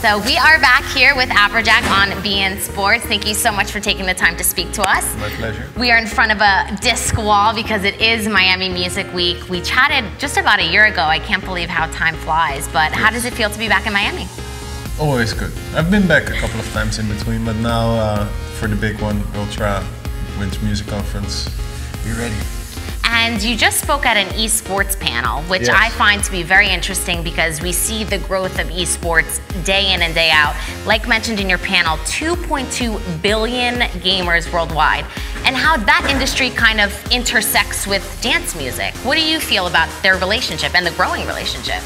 So we are back here with Afrojack on beIN Sports. Thank you so much for taking the time to speak to us. My pleasure. We are in front of a disc wall because it is Miami Music Week. We chatted just about a year ago. I can't believe how time flies, but how does it feel to be back in Miami? Always good. I've been back a couple of times in between, but now for the big one, Ultra Winter Music Conference, be ready. And you just spoke at an esports panel, which I find to be very interesting because we see the growth of esports day in and day out. Like mentioned in your panel, 2.2 billion gamers worldwide, and how that industry kind of intersects with dance music. What do you feel about their relationship and the growing relationship?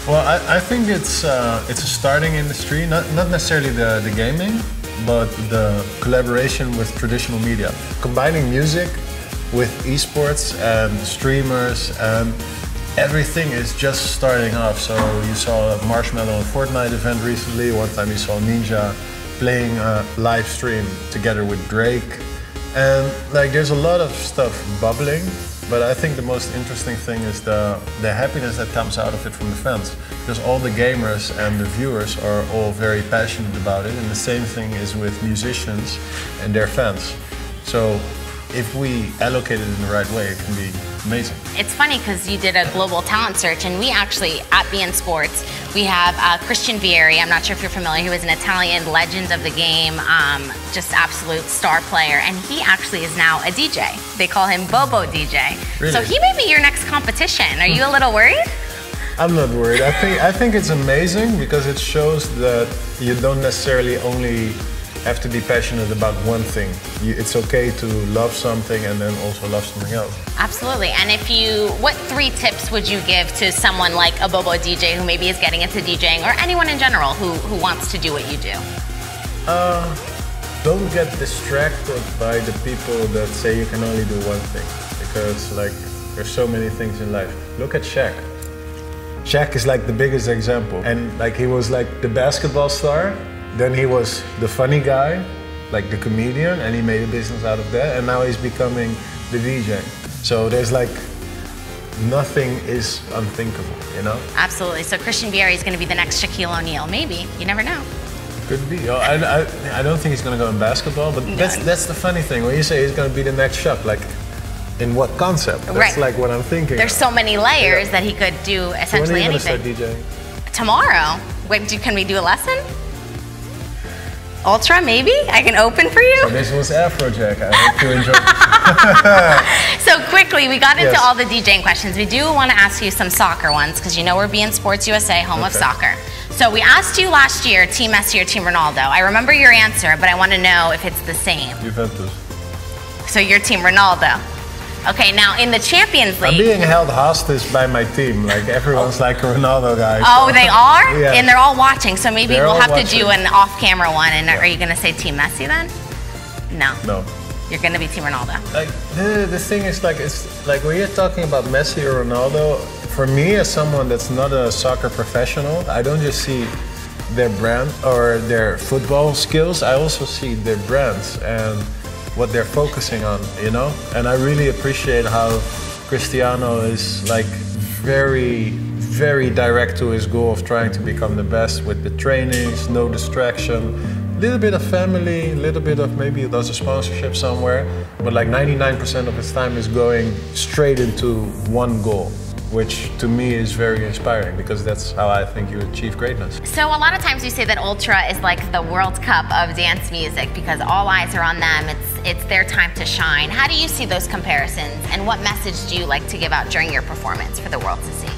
Well, I think it's a starting industry, not necessarily the gaming, but the collaboration with traditional media. Combining music with esports and streamers, and everything is just starting off. So you saw a Marshmallow and Fortnite event recently. One time you saw Ninja playing a live stream together with Drake. And like there's a lot of stuff bubbling, but I think the most interesting thing is the happiness that comes out of it from the fans. Because all the gamers and the viewers are all very passionate about it, and the same thing is with musicians and their fans. So if we allocate it in the right way, it can be amazing. It's funny because you did a global talent search, and we actually, at beIN Sports, we have Christian Vieri. I'm not sure if you're familiar. He was an Italian legend of the game, just absolute star player, and he actually is now a DJ. They call him Bobo DJ. Really? So he may be your next competition. Are you a little worried? I'm not worried. I think it's amazing because it shows that you don't necessarily only have to be passionate about one thing. It's okay to love something and then also love something else. Absolutely. And what 3 tips would you give to someone like a Bobo DJ who maybe is getting into DJing, or anyone in general who wants to do what you do? Don't get distracted by the people that say you can only do one thing, because like there's so many things in life. Look at Shaq. Shaq is like the biggest example, and like he was like the basketball star. Then he was the funny guy, like the comedian, and he made a business out of that, and now he's becoming the DJ. So there's like, nothing is unthinkable, you know? Absolutely. So Christian Vieri is going to be the next Shaquille O'Neal, maybe. You never know. Could be. Oh, I don't think he's going to go in basketball, but that's the funny thing. When you say he's going to be the next Shaq, like, in what concept? That's like what I'm thinking. There's so many layers that he could do essentially anything. When are you going to start DJing? Tomorrow. Wait, can we do a lesson? Ultra, maybe? I can open for you? So this was Afrojack. I hope you enjoyed it. So quickly, we got into all the DJing questions. We do want to ask you some soccer ones, because you know we're beIN Sports USA, home of soccer. So we asked you last year, Team Messi or Team Ronaldo. I remember your answer, but I want to know if it's the same. Juventus. So you're Team Ronaldo. Okay, now in the Champions League. I'm being held hostage by my team. Like everyone's like a Ronaldo guy. Oh, so. they are? Yeah. And they're all watching, so maybe They're we'll have watching. to do an off-camera one. And are you going to say Team Messi then? No. No. You're going to be Team Ronaldo. Like the thing is like, it's like when you're talking about Messi or Ronaldo, for me as someone that's not a soccer professional, I don't just see their brand or their football skills, I also see their brands and what they're focusing on, you know? And I really appreciate how Cristiano is like very, very direct to his goal of trying to become the best with the trainings, no distraction, little bit of family, little bit of maybe he does a sponsorship somewhere, but like 99% of his time is going straight into one goal, which to me is very inspiring because that's how I think you achieve greatness. So a lot of times you say that Ultra is like the World Cup of dance music because all eyes are on them. It's their time to shine. How do you see those comparisons, and what message do you like to give out during your performance for the world to see?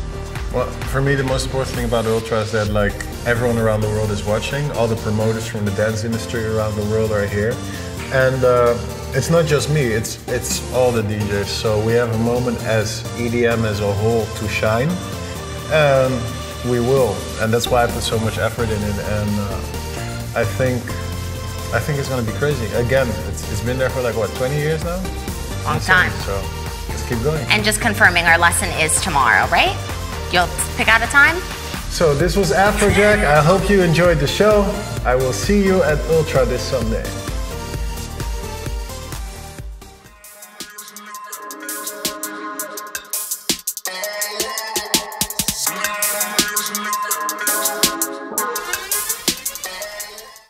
Well, for me the most important thing about Ultra is that like everyone around the world is watching. All the promoters from the dance industry around the world are here. And it's not just me, it's all the DJs. So we have a moment as EDM as a whole to shine, and we will. And that's why I put so much effort in it. And I think it's going to be crazy. Again, it's been there for like what, 20 years now? Long time. So let's keep going. And just confirming, our lesson is tomorrow, right? You'll pick out a time? So this was Afrojack. I hope you enjoyed the show. I will see you at Ultra this Sunday.